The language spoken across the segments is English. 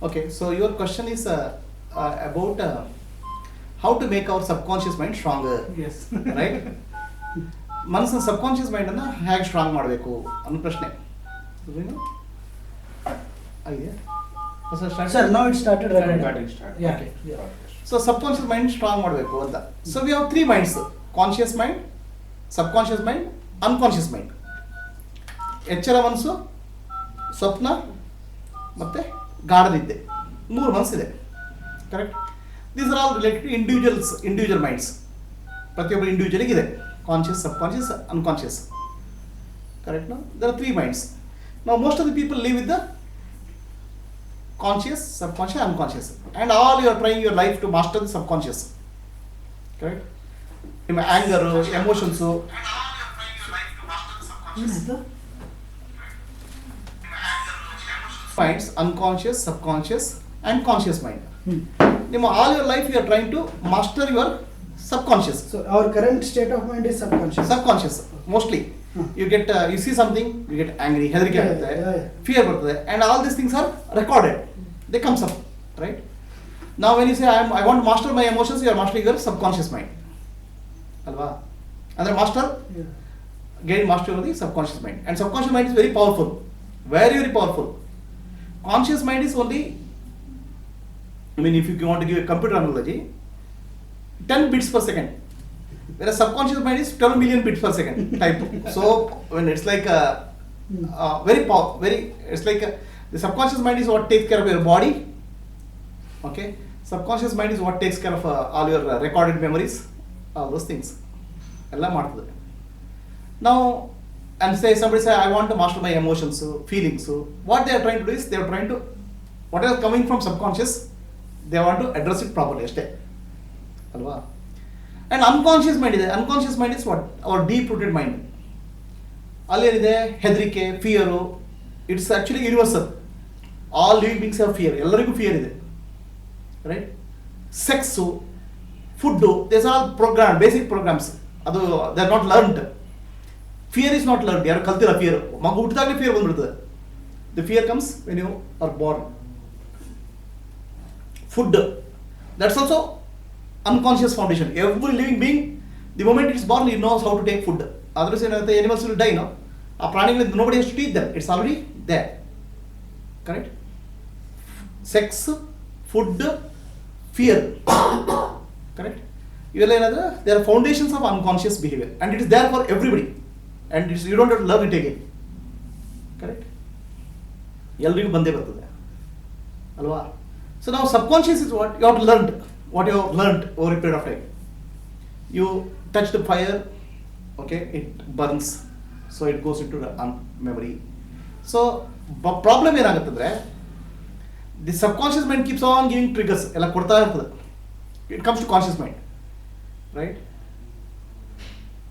Okay, so your question is about how to make our subconscious mind stronger. Yes. Right? ಮನಸ್ಸಿನ subconscious ಮೈಂಡನ್ನು ಹೇಗೆ strong ಮಾಡಬೇಕು ಅನ್ನೋ ಪ್ರಶ್ನೆ ಆಗಿದೆ Sir, now it started recording. Yeah. Okay. Yeah. So subconscious mind strong ಮಾಡಬೇಕು ಅಂತ. So we have 3 minds: conscious mind, subconscious mind, unconscious mind. ಎಚ್ಚರ ಮನಸ್ಸು, ಸ್ವಪ್ನ ಮತ್ತು ಗಾಢನಿದ್ದೆ, 3 ಮನಸ್ಸಿದೆ. Correct? These are all related to individual minds. ಪ್ರತಿಯೊಬ್ಬ ಇಂಡಿವಿಜುವಲಿಗಿದೆ conscious, subconscious, unconscious. Correct? No? There are 3 minds. Now most of the people live with the conscious, subconscious, unconscious, and all you are trying your life to master the subconscious. Correct? ನಿಮ್ಮ anger, emotions, minds, unconscious, subconscious, and conscious mind. ನಿಮ್ಮ all your life you are trying to master your subconscious. So our current state of mind is subconscious. Subconscious mostly. You get you see something, you get angry, ಹೆದರಿಕೆ ಆಗುತ್ತೆ, fear ಬರ್ತದೆ, and all these things are recorded. They comes up, right? Now when you say I want to master my emotions, you are mastering your subconscious mind. Alva? Andre master gain mastery over the subconscious mind, and subconscious mind is very powerful, very powerful. Conscious mind is only, I mean, if you want to give a computer analogy, 10 bits per second. Whereas subconscious mind is 12 million bits per second type. So when it's like it's like the subconscious mind is what takes care of your body. Okay, subconscious mind is what takes care of all your recorded memories, all those things. Ella ಮಾಡ್ತದೆ. Now, and somebody say I want to master my emotions, feelings. So what they are trying to do is they are trying to, whatever coming from subconscious, they want to address it properly. ಅಷ್ಟೇ ಅಲ್ವಾ? And unconscious mind ಇದೆ. Unconscious mind is what? Our deep rooted mind. ಅಲ್ಲೇನಿದೆ? ಹೆದರಿಕೆ, fear. It's actually universal. All living beings have fear. ಎಲ್ಲರಿಗೂ fear ಇದೆ. Right? Sex, food, these are all program, basic programs. ಅದು they are not learned. Fear is not learned. ಯಾರು ಕಲ್ತಿಲ್ಲ fear. ಮಗು ಹುಟ್ಟಿದಾಗಲೇ fear ಬಂದ್ಬಿಡ್ತದೆ. The fear comes when you are born. Food, that's also unconscious foundation. Every living being, the moment it's born, it knows how to take food. Otherwise, the animals will die, no? Nobody has to teach them. It's already there. Correct? Sex, food, fear. Correct? There are foundations of unconscious behavior, and it is there for everybody. And you don't have to learn it again. Correct? ಎಲ್ರಿಗೂ ಬಂದೇ ಬರ್ತದೆ ಅಲ್ವಾ? So now subconscious is what you have learned, what you have learned over a period of time. You touch the fire, okay, it burns, so it goes into the memory. So problem ಏನಾಗುತ್ತಂದ್ರೆ, the subconscious mind keeps on giving triggers, ಎಲ್ಲ ಕೊಡ್ತಾ ಇರ್ತದೆ. It comes to conscious mind, right?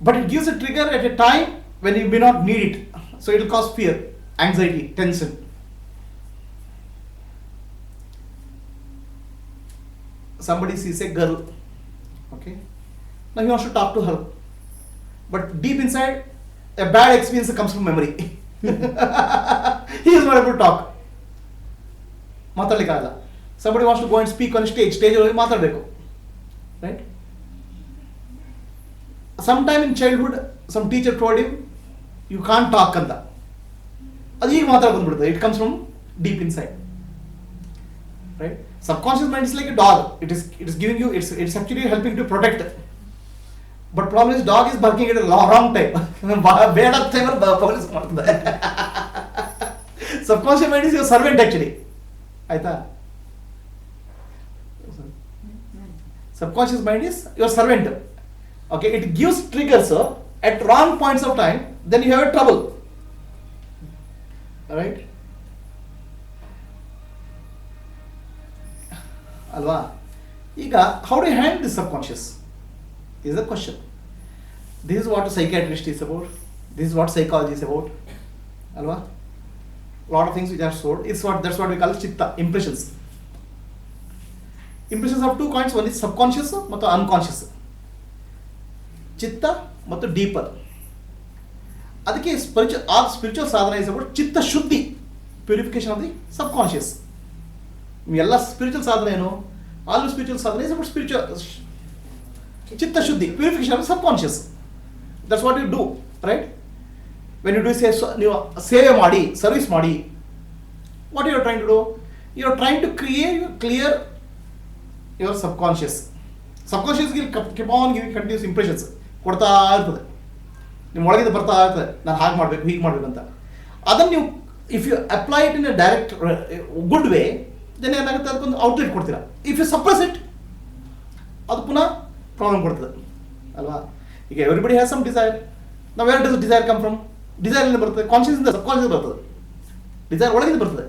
But it gives a trigger at a time when you may not need it, so it will cause fear, anxiety, tension. Somebody sees a girl, okay, now he wants to talk to her, but deep inside a bad experience comes from memory. He is not able to talk. ಮಾತಾಡಲಿಕ್ಕಾಗಲ್ಲ. Somebody wants to go and speak on stage ಅಲ್ಲಿ ಮಾತಾಡಬೇಕು, right? Sometime in childhood some teacher told him you can't talk ಅಂತ. ಅದು ಈಗ ಮಾತಾಡ ಬಂದ್ಬಿಡುತ್ತೆ. It comes from deep inside, right? Subconscious mind is like a dog. It is giving you, it's actually helping to protect. But problem is dog is barking at a wrong time. Bad time police ಮಾಡ್ತದೆ. Subconscious mind is your servant actually. ಆಯ್ತಾ? Subconscious mind is your servant. Okay, it gives triggers at wrong points of time, then you have a trouble. Alright? ಅಲ್ವಾ? ಈಗ how do you handle the subconscious is the question. This is what a psychiatrist is about. This is what psychology is about. ಅಲ್ವಾ? Lot of things which are stored. That's what we call chitta, impressions. Impressions of 2 kinds. One is subconscious ಮತ್ತು unconscious. ಚಿತ್ತ ಮತ್ತು deeper. ಅದಕ್ಕೆ spiritual ಸಾಧನ is about ಚಿತ್ತ ಶುದ್ಧಿ. Purification of the subconscious. ಎಲ್ಲ spiritual ಸಾಧನೆ ಏನು? ಆಲ್ ಸ್ಪಿರಿಚುವಲ್ ಸಾಧನೆ ಇಸ್ ಅಬೌಟ್ ಸ್ಪಿರಿಚುವಲ್ ಚಿತ್ತ ಶುದ್ಧಿ, purification of subconscious. That's what you do, right? When you do ನೀವು ಸೇವೆ ಮಾಡಿ, ಸರ್ವಿಸ್ ಮಾಡಿ, what you are trying to do? You are trying to clear your subconscious. Subconscious keep on giving continues impressions ಕೊಡ್ತಾ ಇರ್ತದೆ, ನಿಮ್ಮ ಒಳಗಿಂದ ಬರ್ತಾ ಇರ್ತದೆ, ನಾನು ಹಾಗೆ ಮಾಡಬೇಕು, ಹೀಗೆ ಮಾಡಬೇಕು ಅಂತ. ಅದನ್ನು ನೀವು if you apply it in a direct good way, then ಏನಾಗುತ್ತೆ, ಅದಕ್ಕೊಂದು ಔಟ್ಲೆಟ್ ಕೊಡ್ತೀರಾ. ಇಫ್ ಯು ಸಪ್ರೆಸ್ ಇಟ್, ಅದು ಪುನಃ ಪ್ರಾಬ್ಲಮ್ ಕೊಡ್ತದೆ ಅಲ್ವಾ? ಈಗ ಎವ್ರಿಬಡಿ ಹ್ಯಾಸ್ ಸಮ್ ಡಿಸೈರ್. ನಾವು where does desire come from? Desire ಇಂದ ಬರ್ತದೆ, ಕಾನ್ಷಿಯಸ್ನಿಂದ, ಸಬ್ ಕಾನ್ಷಿಯಸ್ ಬರ್ತದೆ. ಡಿಸೈರ್ ಒಳಗಿಂದ ಬರ್ತದೆ.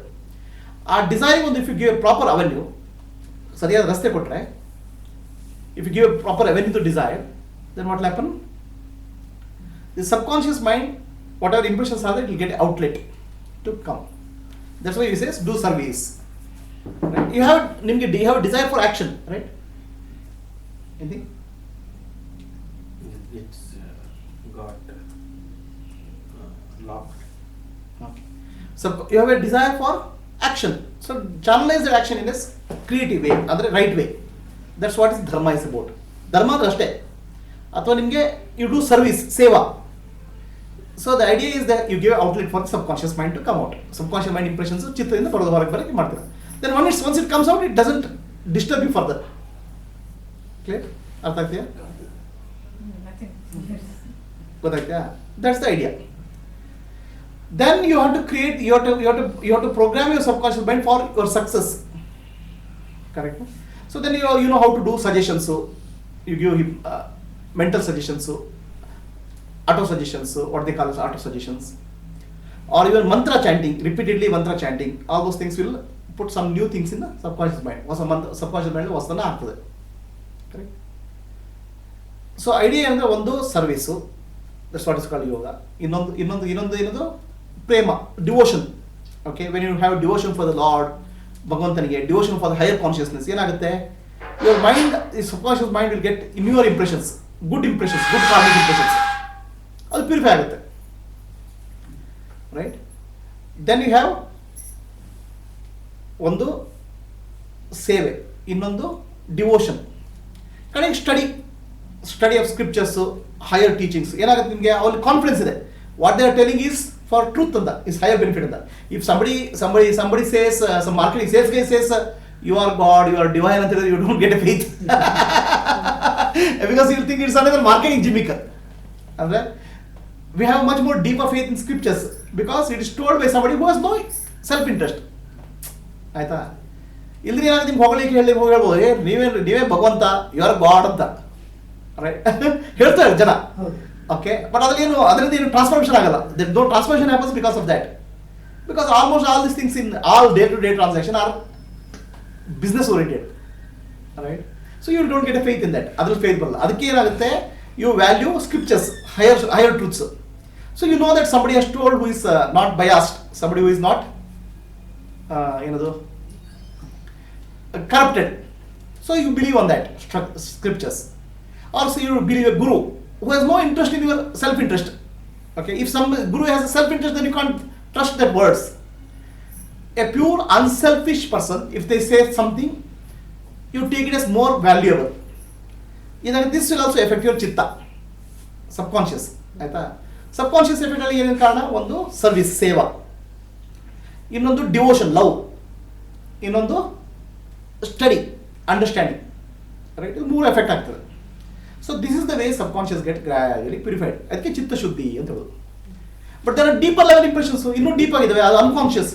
ಆ ಡಿಸೈರಿಗೆ ಒಂದು if you give a proper avenue, ಸರಿಯಾದ ರಸ್ತೆ ಕೊಟ್ಟರೆ, if you give a proper avenue to desire, then what will happen? The subconscious mind, what are impressions are, it will get outlet to come. That's why you says do service. Right? You have a desire for action, right? Anything? It's got locked. Okay. So you have a desire for action. So channelize that action in a creative way, ಅಂದ್ರೆ right way. That's what is dharma is about. ಧರ್ಮ ಅಂದ್ರೆ ಅಷ್ಟೇ. ಅಥವಾ ನಿಮಗೆ you do service, ಸೇವಾ. So the idea is that you give outlet for the subconscious mind to come out. Subconscious mind impressions ಚಿತ್ತದಿಂದ ಬರೋದು ಹೊರಗೆ ಬರಕ್ಕೆ ಮಾಡ್ತೀರಾ. Then once it comes out, it doesn't disturb you further. Clear? ಅರ್ಥ ಆಗ್ತೀಯಾ? ಗೊತ್ತಾಗ್ತೀಯಾ? That's the idea. Then you have to create, you have to program your subconscious mind for your success. Correct? So then you know how to do suggestions. So you give him mental suggestions, so auto suggestions, so what they call as auto suggestions, or even mantra chanting, repeatedly mantra chanting. All those things will put some new things in the subconscious mind. Subconscious mind ವಸ್ತನ ಆಗ್ತದೆ. Correct? So idea ಅಂದ್ರೆ ಒಂದು service, that's what is called yoga. ಇನ್ನೊಂದು ಏನದು ಪ್ರೇಮ, devotion. Okay, when you have devotion for the lord, ಭಗವಂತನಿಗೆ devotion for the higher consciousness, ಏನಾಗುತ್ತೆ, your mind, ಈ subconscious mind will get immure impressions, good karmic impressions. ಅದು purify ಆಗುತ್ತೆ, right? Then you have ಒಂದು ಸೇವೆ, ಇನ್ನೊಂದು ಡಿವೋಷನ್. ಕಡೆಗೆ study of scriptures, higher teachings. ಏನಾಗುತ್ತೆ, ನಿಮಗೆ ಅವ್ರಿಗೆ ಕಾನ್ಫಿಡೆನ್ಸ್ ಇದೆ, what they are telling is for truth ಅಂತ, ಇಸ್ ಹೈಯರ್ ಬೆನಿಫಿಟ್ ಅಂತ. If somebody says, some marketing sales guy says you are God, you are divine ಅಂತ ಹೇಳಿದ್ರೆ, you don't get a faith. Because you think it's another marketing gimmick. ಅಂದ್ರೆ we have much more deeper faith in scriptures because it is told by somebody who has no self interest. ಆಯ್ತಾ? ಇಲ್ಲಿ ಏನಾಗುತ್ತೆ, ನಿಮ್ಗೆ ಹೊಗಳಿಕೆ ಹೇಳ್ಬೋದು, ನೀವೇ ಭಗವಂತ, you are God ಅಂತ, ರೈಟ್? ಹೇಳ್ತಾರೆ ಜನ. ಓಕೆ, ಬಟ್ ಅದರಿಂದ ಏನು ಟ್ರಾನ್ಸ್ಫಾರ್ಮೇಷನ್ ಆಗಲ್ಲ. No transformation happens because of that. Because almost all this things in all day to day transaction are business oriented, right? So you don't get a faith in that. ಅದ್ರಲ್ಲಿ faith ಬರಲ್ಲ. ಅದಕ್ಕೆ ಏನಾಗುತ್ತೆ, you value scriptures, higher truths. So you know that somebody has told who is not biased, somebody who is not ಏನದು corrupted. So you believe on that scriptures. Also you believe a guru who has no interest in your self-interest. Okay, if some guru has a self-interest, then you can't trust their words. A pure unselfish person, if they say something, you take it as more valuable. This will also affect your chitta, subconscious. ಆಯ್ತಾ? Subconscious effect ಅಲ್ಲಿ ಏನೇನು ಕಾರಣ? ಒಂದು service, ಸೇವಾ, ಇನ್ನೊಂದು devotion, love, ಇನ್ನೊಂದು study, understanding, right? ಇದು ಮೂರು ಎಫೆಕ್ಟ್ ಆಗ್ತದೆ. So this is the way subconscious get gradually purified. ಅದಕ್ಕೆ ಚಿತ್ತಶುದ್ಧಿ ಅಂತ ಹೇಳೋದು. But there are deeper level impressions, ಇನ್ನೂ ಡೀಪ್ ಆಗಿದ್ದಾವೆ. ಅದು unconscious.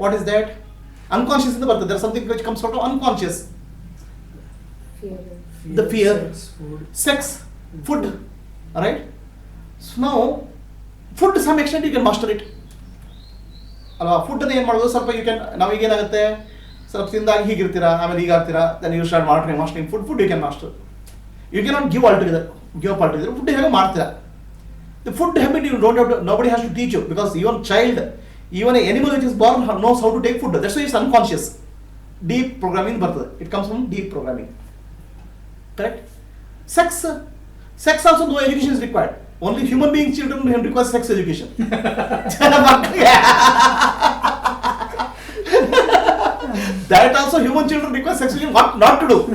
What is that? Unconscious ಇಂದ ಬರ್ತದೆ. There something which comes out of unconscious. The fear, sex, food, right? So now food to some extent you can master it. ಅಲ್ವಾ? Food ಏನು ಮಾಡೋದು, ಸ್ವಲ್ಪ you can, ನಾವೀಗ ಏನಾಗುತ್ತೆ, ಸ್ವಲ್ಪ ತಿಂದಾಗ ಹೀಗಿರ್ತೀರಾ, ಆಮೇಲೆ ಈಗ ಆಗ್ತೀರಾ, then you start mastering food you can master. You can not give up altogether. Food ಹೇಗೆ ಮಾಡ್ತೀರಾ? The food habit you don't have to, nobody has to teach you, because even child, even an animal which is born knows how to take food. That's why it's unconscious. Deep programming ಬರ್ತದೆ. It comes from deep programming. Correct? Sex also no education is required. Only human beings, children require sex education. That also human children request sex education what not to do.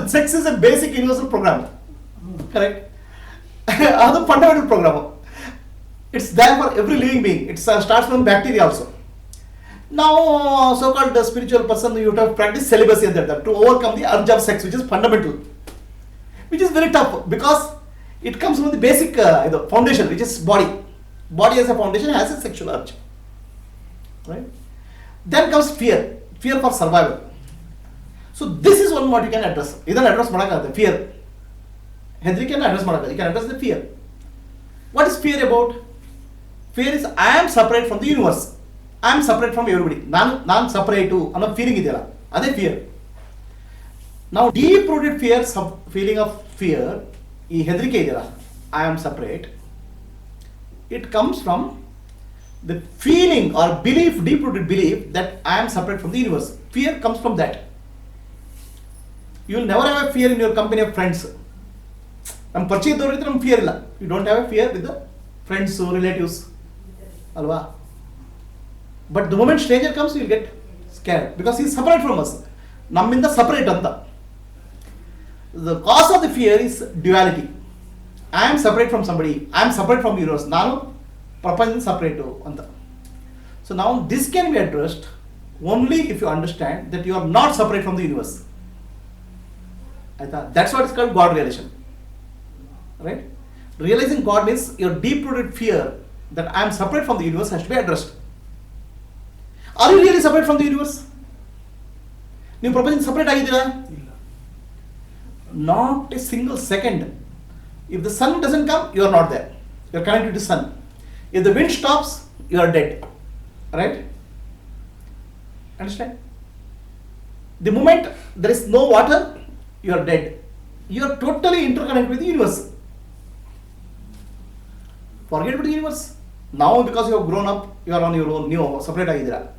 Sex is a basic universal program. Correct? That's fundamental program. It's there for every living being. It starts from bacteria also. Now, so-called spiritual person, you have to practice celibacy and that to overcome the urge of sex, which is fundamental, which is very tough because it comes from the basic foundation, which is body. Body as a foundation has a sexual urge, right? Then comes fear for survival. So this is one what you can address. Either address the fear. Henry can address you can address the fear. What is fear about? Fear is I am separate from the universe. I am separate from everybody. Non separate to another feeling idella. That's fear. Now deep rooted fear, feeling of fear, I am separate. It comes from the feeling or belief, deep rooted belief that I am separate from the universe. Fear comes from that. You will never have a fear in your company of friends. Fear. You don't have a fear with the friends or relatives. Alva. But the moment stranger comes, you will get scared because he is separate from us. Namminda separate anta. The cause of the fear is duality. I am separate from somebody. I am separate from universe. Nanu prapancham separate anta. So now this can be addressed only if you understand that you are not separate from the universe. That's what is called God realization. Right? Realizing God means your deep-rooted fear that I am separate from the universe has to be addressed. Are you really separate from the universe? You propose separate agidira? Not a single second. If the sun doesn't come, you are not there. You are connected to the sun. If the wind stops, you are dead. Right? Understand? The moment there is no water, you are dead. You are totally interconnected with the universe. Forget about the universe. Now because you have grown up, you are on your own, new, separate agidira.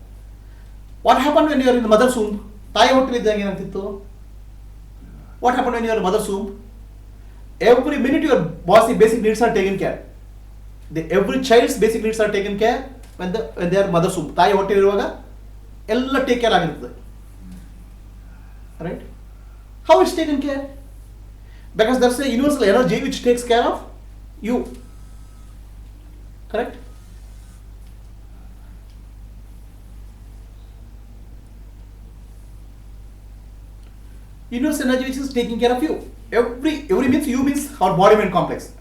What happened when you are in the mother's womb? What happened when you are in the mother's womb? Every minute your body's basic needs are taken care. Every child's basic needs are taken care when they are mother's womb. Ella take care agirtade. Right? How it's taken care? Because there's a universal energy which takes care of you. Correct? Universal energy which is taking care of you. Every means you means our body mind complex.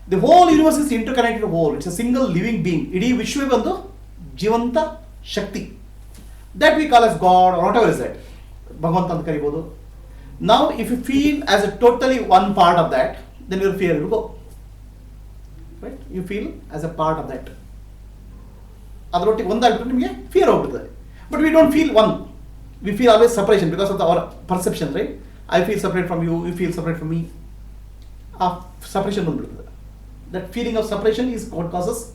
The whole universe is interconnected whole. It's a single living being. Idi Vishwa Bandhu Jivanta Shakti. That we call as God or whatever is that. Bhagavantan Karibodu. Now if you feel as a totally one part of that, then your fear will go. Right? You feel as a part of that. Otherwise, fear out there. But we don't feel one. We feel always separation because of our perception, right? I feel separate from you, you feel separate from me. Separation. That feeling of separation is what causes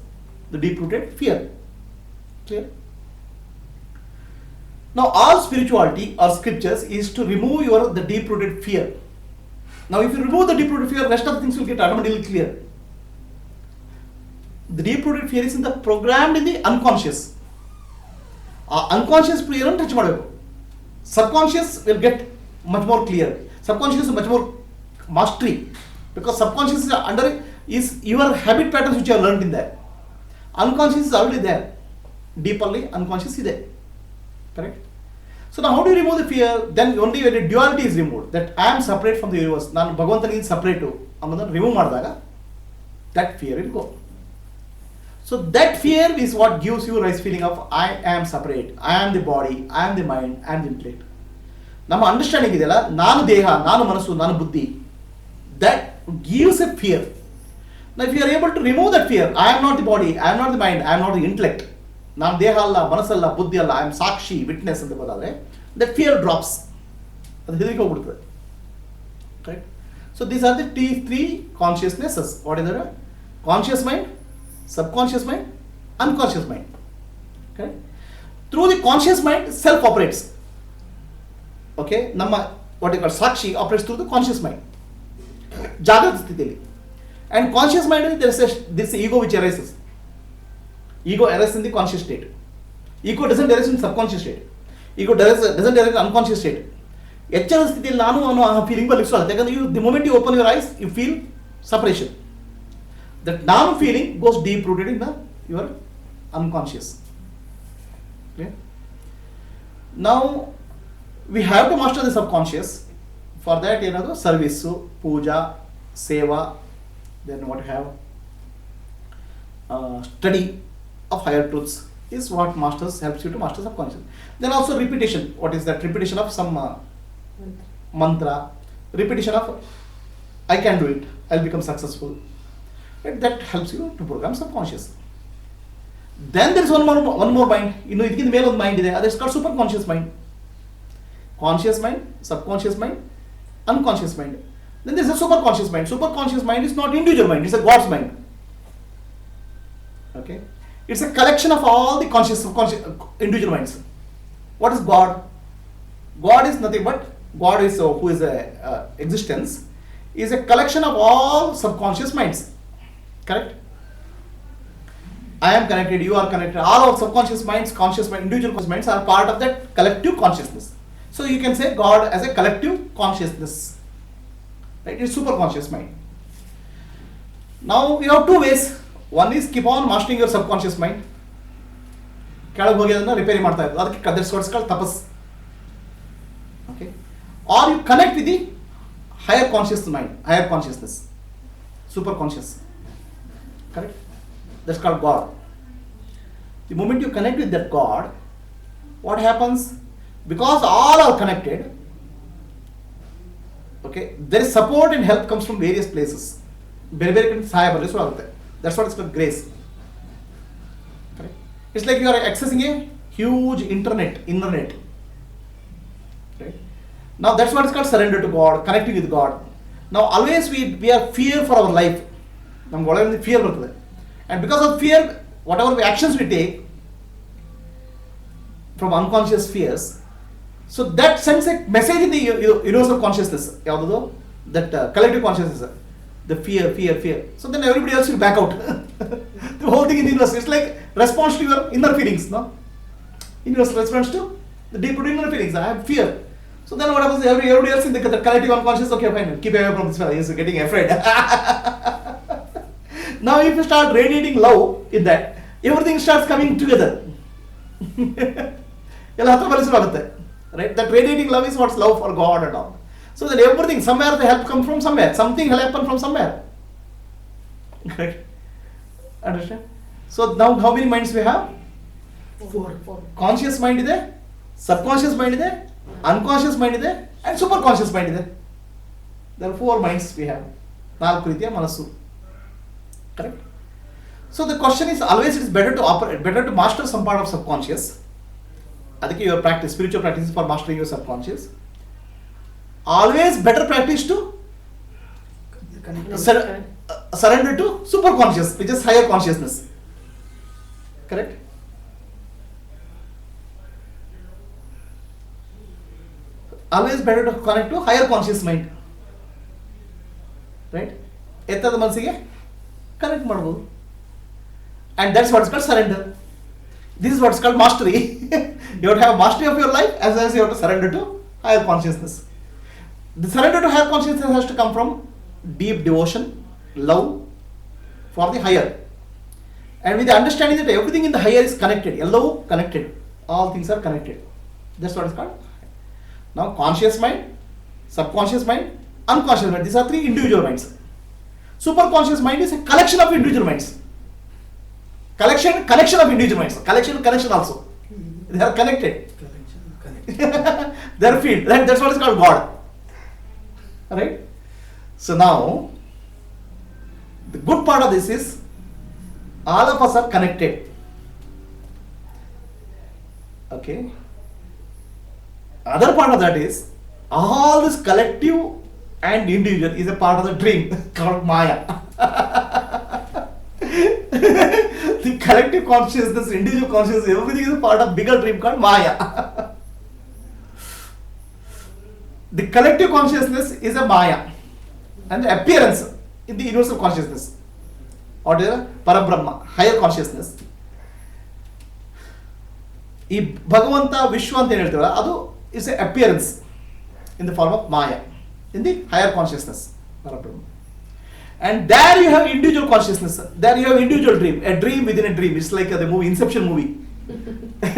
the deep-rooted fear. Clear? Now all spirituality or scriptures is to remove the deep-rooted fear. Now if you remove the deep-rooted fear, rest of the things will get automatically clear. The deep-rooted fear is programmed in the unconscious. Unconscious fear touch madಬೇಕು. Subconscious will get much more clear. Subconscious is much more mastery because subconscious is your habit patterns which you have learned in there. Unconscious is already there. Deeply unconscious is there. Correct? So now how do you remove the fear? Then only when the duality is removed, that I am separate from the universe, Nanu Bhagavantan is separate to, remove madadaga, that fear will go. So that fear is what gives you a nice feeling of I am separate, I am the body, I am the mind, I am the intellect. Nama understanding idella, nanu deha, nanu manasu, nanu buddhi, that gives a fear. Now if you are able to remove that fear, I am not the body, I am not the mind, I am not the intellect, nanu deha alla, manasalla, buddhi alla, I am sakshi, witness, that fear drops. Right? So these are the three consciousnesses. What is that? Conscious mind, subconscious mind, unconscious mind. Okay? Through the conscious mind, self operates. Okay? Namma, what you call Sakshi operates through the conscious mind. Jagrata sthitili. And conscious mind, there is this ego which arises. Ego arises in the conscious state. Ego doesn't arise in subconscious state. Ego doesn't arise in unconscious state. ಎಚ್ಚರದ ಸ್ಥಿತಿಯಲ್ಲಿ ನಾನು ಅನ್ನೋ ಆ feeling ಬರ್ಲಿಕ್ಕೆ ಸಾಧ್ಯ. ಯಾಕಂದ್ರೆ the moment you open your eyes you feel separation. That ನಾನು feeling goes deep rooted in the your unconscious. Okay? Now we have to master the subconscious. For that ಏನದು ಸರ್ವಿಸ್ಸು, ಪೂಜಾ, ಸೇವಾ, then what you have study of higher truths is what masters helps you to master subconscious. Then also repetition. What is that? Repetition of some mantra, repetition of I can do it, I'll become successful. Right? That helps you to program subconscious. Then there is one more mind. ಇನ್ನು ಇದಕ್ಕಿಂತ ಮೇಲೆ ಒಂದು mind ಇದೆ, ಅದಕ್ಕೆ called super conscious mind. Conscious mind, subconscious mind, unconscious mind. Then there is a super conscious mind. Super conscious mind is not individual mind, it's a God's mind. Okay, it's a collection of all the conscious, subconscious, individual minds. What is God? God is nothing but God is who is a existence is a collection of all subconscious minds. Correct? I am connected, you are connected. All of subconscious minds, conscious mind, individual conscious minds are part of that collective consciousness. So you can say God as a collective consciousness. Right? It's super conscious mind. Now you have two ways. One is keep on mastering your subconscious mind. ಕೆಳಗೆ ಹೋಗಿ ಅದನ್ನ repair ಮಾಡ್ತಾ ಇರೋದು, ಅದಕ್ಕೆ that's what's called tapas. Okay? Or you connect with the higher conscious mind, higher consciousness, super conscious. Correct? That's called God. The moment you connect with that God, what happens? Because all are connected, okay, there is support and help comes from various places. ಬೇರೆ ಬೇರೆ ಕಡೆ ಸಹಾಯ ಬರಲಿ ಶುರು ಆಗುತ್ತೆ. That's what is called grace. Correct? It's like you are accessing a huge inner net. Right? Now that's what is called surrender to God, connecting with God. Now always we are fear for our life. ನಮ್ಗೆ ಒಳಗೆ fear ಬರ್ತದೆ. And because of fear, whatever actions we take from unconscious fears, so that sends a message in the universal consciousness, that collective consciousness, the fear. So then everybody else will back out. The whole thing in the universe, it's like response to your inner feelings, no? Universal response to the deep-rooted inner feelings. I have fear. So then what happens? Everybody else in the collective unconscious, okay, fine, keep away from this fellow. He's getting afraid. Now if you start radiating love in that, everything starts coming together. ಎಲ್ಲ ಹತ್ರ ಬರಲಿಸಿ ಆಗುತ್ತೆ. Right? That radiating love is what's love for God and all. So that everything, somewhere the help comes from somewhere. Something will happen from somewhere. Correct? Understand? So now how many minds we have? Four. Conscious mind ಇದೆ, subconscious mind ಇದೆ, unconscious mind ಇದೆ, and super conscious mind ಇದೆ. There are 4 minds we have. 4 ರೀತಿಯ ಮನಸ್ಸು. Correct? So the question is always it is better to master some part of subconscious. ಅದಕ್ಕೆ your practice, spiritual practice is for mastering your subconscious. Always better practice to surrender to super conscious, which is higher consciousness. Correct? Always better to connect to higher conscious mind. Right? ಎತ್ತದ ಮನಸ್ಸಿಗೆ connect ಮಾಡ್ಬೋದು. And that's what's called surrender. This is what's called mastery. You have to have mastery of your life as well as you have to surrender to higher consciousness. The surrender to higher consciousness has to come from deep devotion, love for the higher. And with the understanding that everything in the higher is connected, yellow connected, all things are connected. That's what is called. Now conscious mind, subconscious mind, unconscious mind, these are 3 individual minds. Super conscious mind is a collection of individual minds. Collection of individual minds. Connection also. They are connected. They are field. That's what is called God. Right? So now, the good part of this is, all of us are connected. Okay? Other part of that is, all this collective and individual is a part of the dream called Maya. The collective consciousness, individual consciousness, everything is a part of bigger dream called Maya. The collective consciousness is a Maya and the appearance in the universal consciousness or the Parabrahma, higher consciousness. ಈ ಭಗವಂತ ವಿಶ್ವ ಅಂತ ಏನು ಹೇಳ್ತೀವಲ್ಲ ಅದು is a appearance in the form of ಮಾಯಾ in the higher consciousness ಪರಬ್ರಹ್ಮ. And there you have individual consciousness. There you have individual dream. A dream within a dream. It's like the movie Inception movie.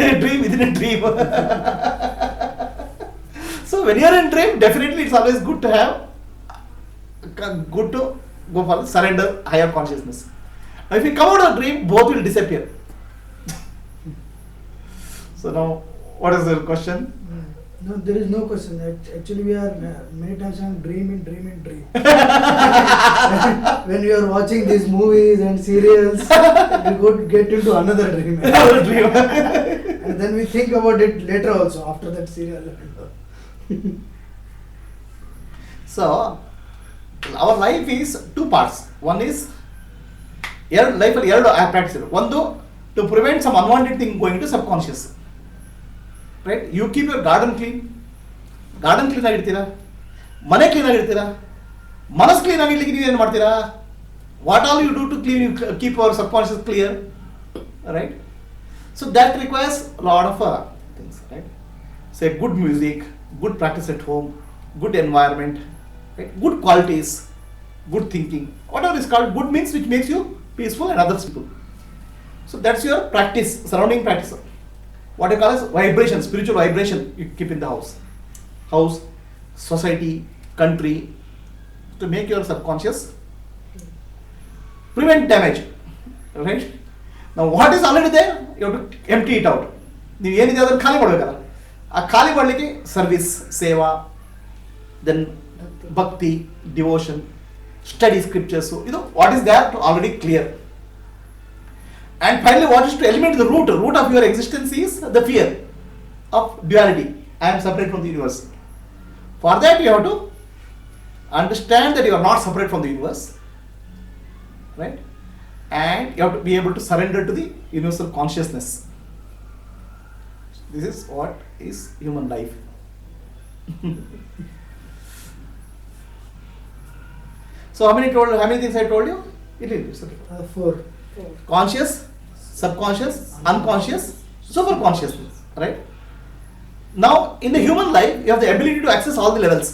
A dream within a dream. So when you are in dream, definitely it's always good to have, good to go for surrender higher consciousness. If you come out of dream, both will disappear. So now, what is the question? No, there is no question. Actually, we are many times on dream. When we are watching these movies and serials, we could get into another dream. Another dream. And then we think about it later also, after that serial. So, our life is two parts. One is life ಅಲ್ಲಿ ಎರಡು practice. ಒಂದು to prevent some unwanted thing going to subconscious. Right? You keep your garden clean. Garden clean ಆಗಿರ್ತೀರಾ, ಮನೆ clean ಆಗಿರ್ತೀರಾ, ಮನಸ್ಸು clean ಆಗಿರ್ಲಿಕ್ಕೆ ನೀವು ಏನು ಮಾಡ್ತೀರಾ? What all you do to clean keep our subconscious clear, right? So that requires lot of things, right? Say good music, good practice at home, good environment, right? Good qualities, good thinking, whatever is called good means which makes you peaceful and others people. So that's your practice, surrounding practice. What you call as vibration, spiritual vibration you keep in the house, society, country, to make your subconscious prevent damage, right? Now what is already there, you have to empty it out. ನೀವು ಏನಿದೆ ಅದನ್ನು ಖಾಲಿ ಮಾಡಬೇಕಲ್ಲ, ಆ ಖಾಲಿ ಮಾಡಲಿಕ್ಕೆ service, ಸೇವಾ, then bhakti, devotion, study scriptures. So, what is there to already clear. And finally, what is to eliminate the root of your existence is the fear of duality. I am separate from the universe. For that, you have to understand that you are not separate from the universe, right? And you have to be able to surrender to the universal consciousness. This is what is human life. So how many things I told you? It is 4. Conscious, subconscious, unconscious, superconscious, right? Now in the human life you have the ability to access all the levels.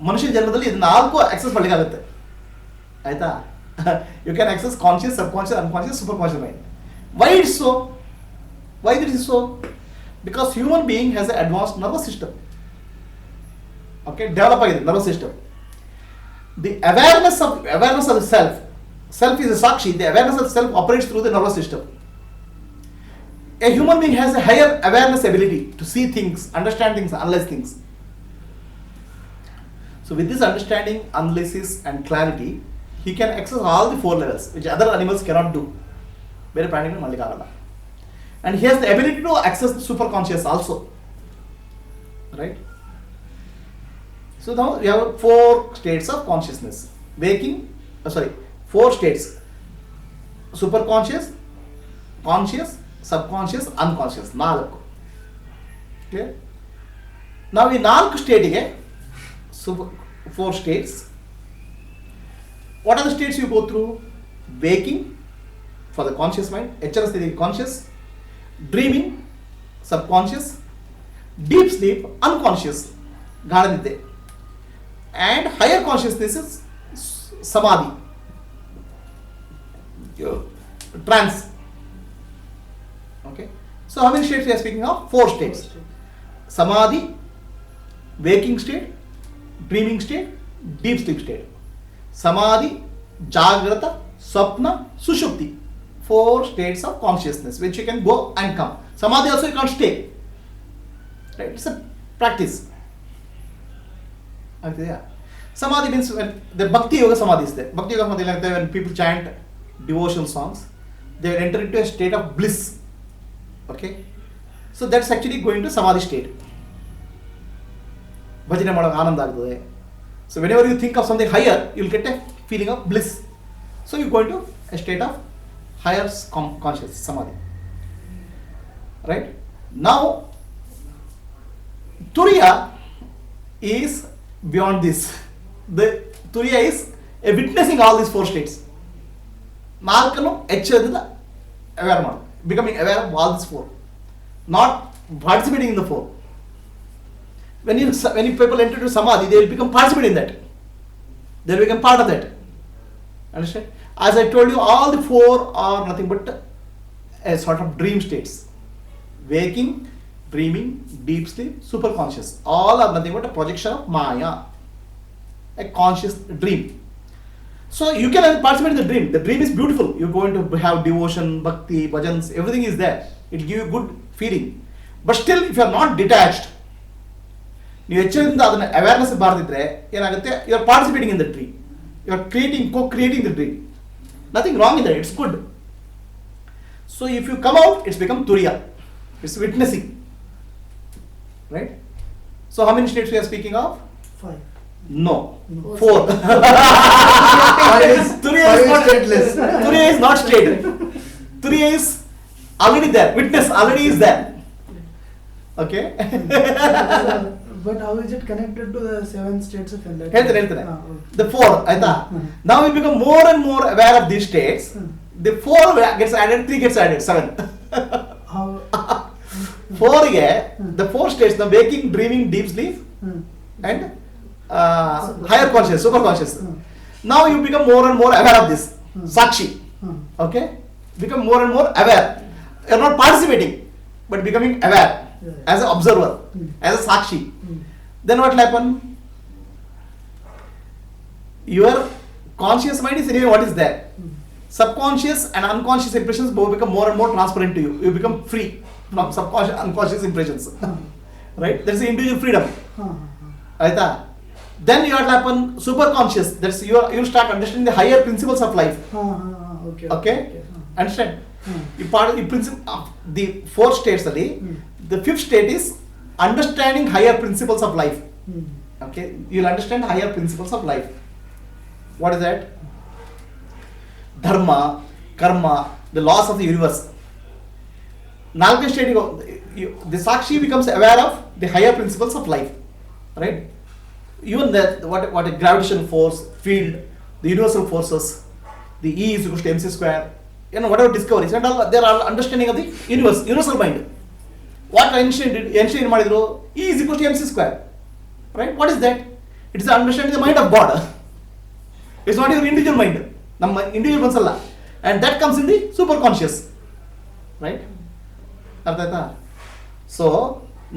ಮನುಷ್ಯ ಜನ್ಮದಲ್ಲಿ ಇದು 4 access ಮಾಡಲಿಕ್ಕಾಗುತ್ತೆ, ಆಯ್ತಾ? You can access conscious, subconscious, unconscious, superconscious mind. Why it is so? Why it is so? Because human being has an advanced nervous system. Okay, develop ಆಗಿದೆ nervous system. The awareness of the self is a sakshi. The awareness of self operates through the nervous system. A human being has a higher awareness ability to see things, understand things, analyze things. So with this understanding, analysis and clarity, he can access all the 4 levels which other animals cannot do. Very practical mallikagalla. And he has the ability to access the superconscious also, right? So now we have 4 states of consciousness. 4 states. Superconscious, conscious, subconscious, unconscious. 4. Clear? Now in 4 states, 4 states. What are the states you go through? Waking, for the conscious mind. Echara sthiti, conscious. Dreaming, subconscious. Deep sleep, unconscious. Gaಢ ನಿದ್ದೆ. And higher consciousness is samadhi, trance. Okay, so how many states we are speaking of? 4 states. Samadhi, waking state, dreaming state, deep sleep state. Samadhi, jagrata, swapna, sushupti. 4 states of consciousness which you can go and come. Samadhi also you can't stay, right? It's a practice. Yeah. Samadhi means when the Bhakti Yoga Samadhi is there. Bhakti Yoga Samadhi, like when people chant devotional songs, they will enter into a state of bliss. Okay, so that's actually going to Samadhi state. Bhajane madog ananda agtade. So whenever you think of something higher, you will get a feeling of bliss. So you go into a state of higher conscious Samadhi. Right? Now Turiya is beyond this. The Turiya is witnessing all these 4 states. Becoming aware of all these 4. not participating in the four. When you people enter into samadhi, they will become participant in that. They will become part of that. Understand? As I told you, all the four are nothing but a sort of dream states. Waking, dreaming, deep sleep, superconscious. All are nothing but a projection of Maya. A conscious dream. So you can participate in the dream. The dream is beautiful. You're going to have devotion, bhakti, bhajans, everything is there. It will give you good feeling. But still, if you are not detached, ನೀವು ಎಚ್ಚರದಿಂದ ಅದನ್ನ awareness ಬಾರದಿದ್ರೆ ಏನಾಗುತ್ತೆ, you are participating in the dream, you are co-creating the dream. Nothing wrong in that, it's good. So if you come out, it's become turiya, it's witnessing, right? So how many states we are speaking of? 5. No, 4. Turiya is not stateless. Turiya is not state. Turiya is already there, witness already is there. Okay. But how is it connected to the 7 states of enlightenment? ಹೇಳ್ತೇನೆ the 4 ಆಯ್ತಾ. Now we become more and more aware of these states. The 4 gets added, 3 gets added, 7. How? 4 ಗೆ the 4 states, the waking, dreaming, deep sleep and higher conscious, super conscious. Now you become more and more aware of this sakshi. Okay, become more and more aware. You are not participating but becoming aware as an observer, as a sakshi. Then what will happen? Your conscious mind is anyway what is there. Subconscious and unconscious impressions both become more and more transparent to you. You become free from subconscious, unconscious impressions. Right? That's the individual freedom. Aita. Then what will happen? Superconscious. That's you start understanding the higher principles of life. Okay? Understand? You part of the principle of the 4 states ali. The 5th state is understanding higher principles of life. Okay, you'll understand higher principles of life. What is that? Dharma, karma, the laws of the universe. Nalka state, the sakshi becomes aware of the higher principles of life, right? Even that what a gravitational force, field, the universal forces, the E is equal to mc square, whatever discoveries and all, they are all understanding of the universal mind. What Einstein ಮಾಡಿದ್ರು, E is equal to mc square, right? What is that? It is understanding the mind of God. It's not your individual mind, ನಮ್ಮ individual ones ಅಲ್ಲ, and that comes in the superconscious, right? ಅರ್ಥ ಆಯ್ತಾ? So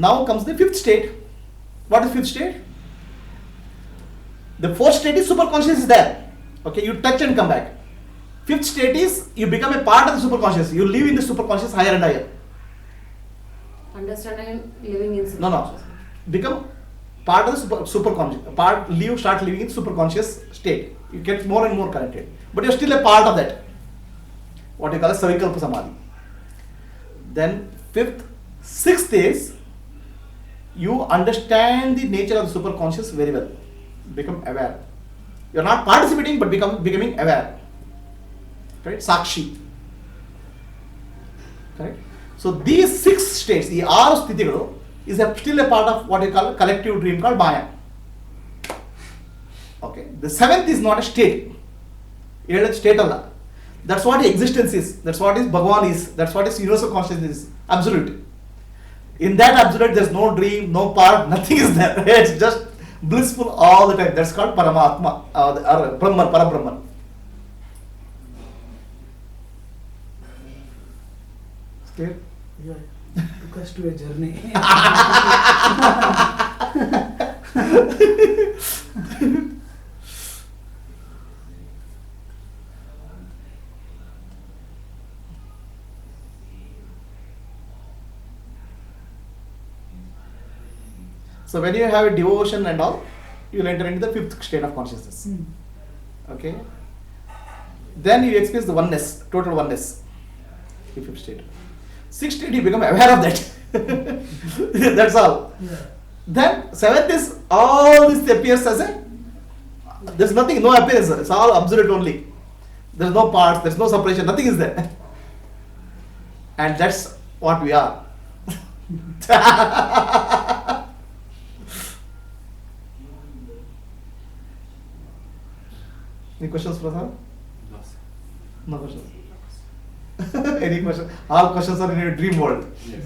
now comes the 5th state. What is 5th state? The 4th state is superconscious is there. Okay, you touch and come back. 5th state is you become a part of the superconscious. You live in the superconscious higher and higher. Understanding and living in No. Become part of the superconscious. Start living in superconscious state. You get more and more connected. But you're still a part of that. What you call as Savikalpa Samadhi. Then 5th, 6th is you understand the nature of the superconscious very well. Become aware. You're not participating but becoming aware. Right? Sakshi. Correct? So these 6 states, the 6 ಸ್ಥಿತಿಗಳು is still a part of what you call collective dream called Maya. Okay. The 7th is not a state. 7th state alla. That's what existence is. That's what is Bhagavan is. That's what is universal consciousness is. Absolute. In that absolute, there's no dream, no part, nothing is there. It's just blissful all the time. That's called Paramatma, or Brahman, Parabrahman. Clear? Yeah. Took us to a journey. So when you have a devotion and all, you will enter into the 5th state of consciousness. Okay. Then you experience the oneness, total oneness. The 5th state. 6th state you become aware of that. That's all. Yeah. Then 7th is all this appears as a, there's nothing, no appearance, it's all absolute only. There's no parts, there's no separation, nothing is there. And that's what we are. Any questions, Prasad? No, sir. No questions. Any question? All questions are in your dream world. Yes.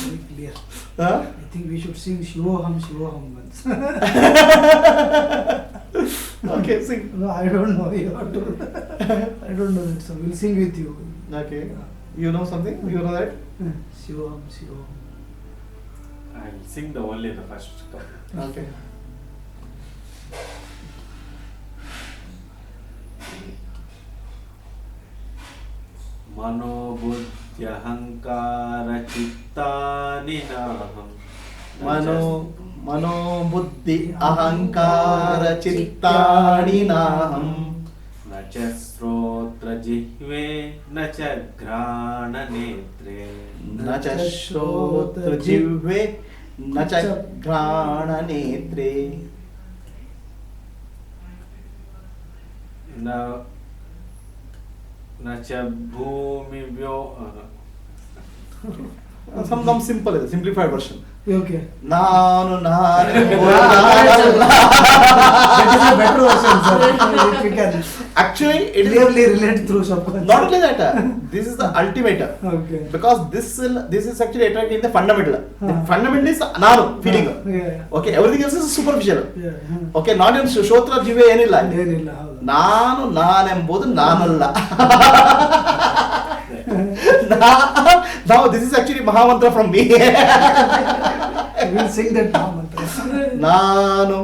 Very clear. Huh? I think we should sing Shivoham once. Okay, sing. No, I don't know. You have to. I don't know that song. We'll sing with you. Okay. You know something? You know that? Shivoham. I'll sing only the first couple. Okay. मनोबुद्ध्यहङ्कार चित्तानि नाहं मनो बुद्धि अहंकार चित्तानि नाहं न च श्रोत्रजिह्वे न च घ्राणनेत्रे न च श्रोत्र जिह्वे न च घ्राण नेत्रे न च भूमिव्यो some simple is simplified version. Okay. ನಾನು That is a better version, sir. If we can actually it is clearly relate through subconscious. not only that this is the ultimate Okay. because this is actually attracting the fundamental. The fundamental is ನಾನು feeling. Yeah. Okay, everything else is superficial. Yeah. Okay, not in ಶ್ರೋತ್ರ ಜೀವೆ ಏನಿಲ್ಲ. ಏನಿಲ್ಲ ಹೌದು. ನಾನೆಂಬುದು ನಾನಲ್ಲ. Now this is actually Mahamantra from me. We'll sing that mantra. ನಾನು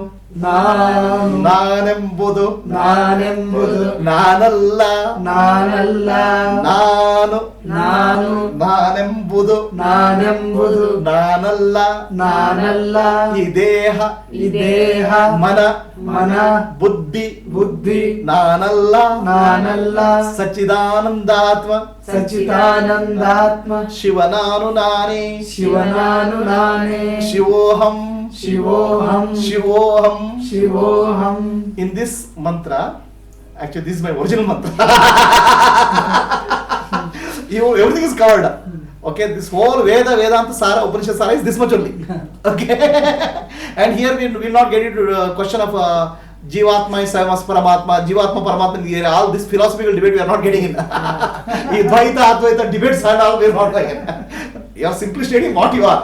ನಾನೆಂಬುದು ನಾನಲ್ಲ ನಾನೆಂಬುದು ನಾನಲ್ಲ ಈ ದೇಹ ಮನ ಬುದ್ಧಿ ನಾನಲ್ಲ ಸಚ್ಚಿದಾನಂದಾತ್ಮ ಶಿವನಾನು ನಾನೇ ಶಿವೋಹಂ in this mantra actually this is my original mantra everything is covered. Okay, this whole Vedanta Sara Upanishad Sara is this much only. Okay. And here we will not get into the question of Jivatma is same as Paramatma, Jivatma Paramatma, all this philosophical debate we are not getting in. Dvaita Advaita debates and all we are not like. You are simply stating what you are.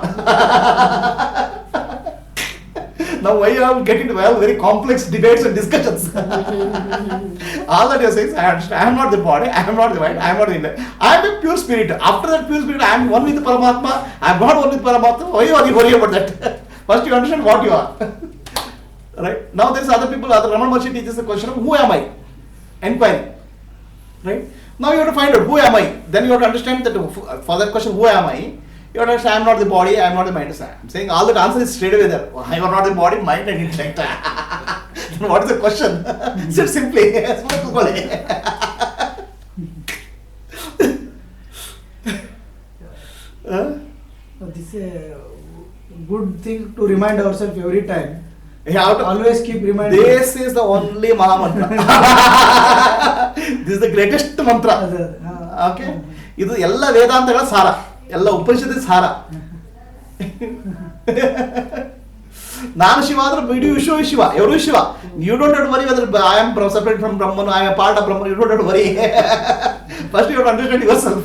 Now why you are getting into very complex debates and discussions? All that you are saying, I understand, I am not the body, I am not the mind, I am not the inner. I am a pure spirit. After that pure spirit, I am one with Paramatma, I am not one with Paramatma. Why are you worrying about that? First you understand what you are. Right? Now there is other people, other Ramana Maharshi teaches the question of who am I? Enquiry. Right? Now you have to find out who am I. Then you have to understand that for that question, who am I? You have to understand I am not the body, I am not the mind. I am saying all the answer is straight away there. I am not the body, mind and intellect. Then what is the question? Sit simply. This is a good thing to remind ourselves every time. You have to Always keep reminding. This is the only Mahamantra. This is the greatest mantra. Okay? ಇದು ಎಲ್ಲ ವೇದಾಂತಗಳ ಸಾರ, ಎಲ್ಲ ಉಪನಿಷತ್ತಿನ ಸಾರ. ನಾನು ಶಿವ ಅಂದ್ರೆ ಇಡೀ ವಿಶ್ವ Shiva, every Shiva. You don't have to worry whether I am separate from Brahman, I am a part of Brahman. You don't have to worry. First you have to understand yourself.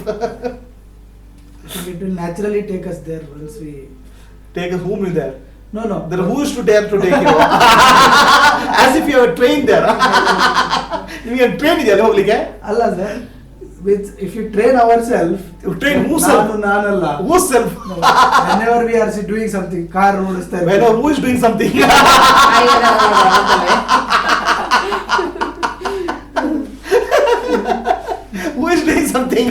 It will naturally take us there once we Take whom you there? No. There who is to dare to take you? As if you have trained there. You have trained there, ಹೋಗ್ಲಿಕ್ಕೆ. Allah sir, if you train ourselves, You train whoself? ನಾನಲ್ಲ. Whoself? No. Whenever we are doing something, car ಓಡಿಸ್ತಾ Whenever who is doing something? Who is doing something?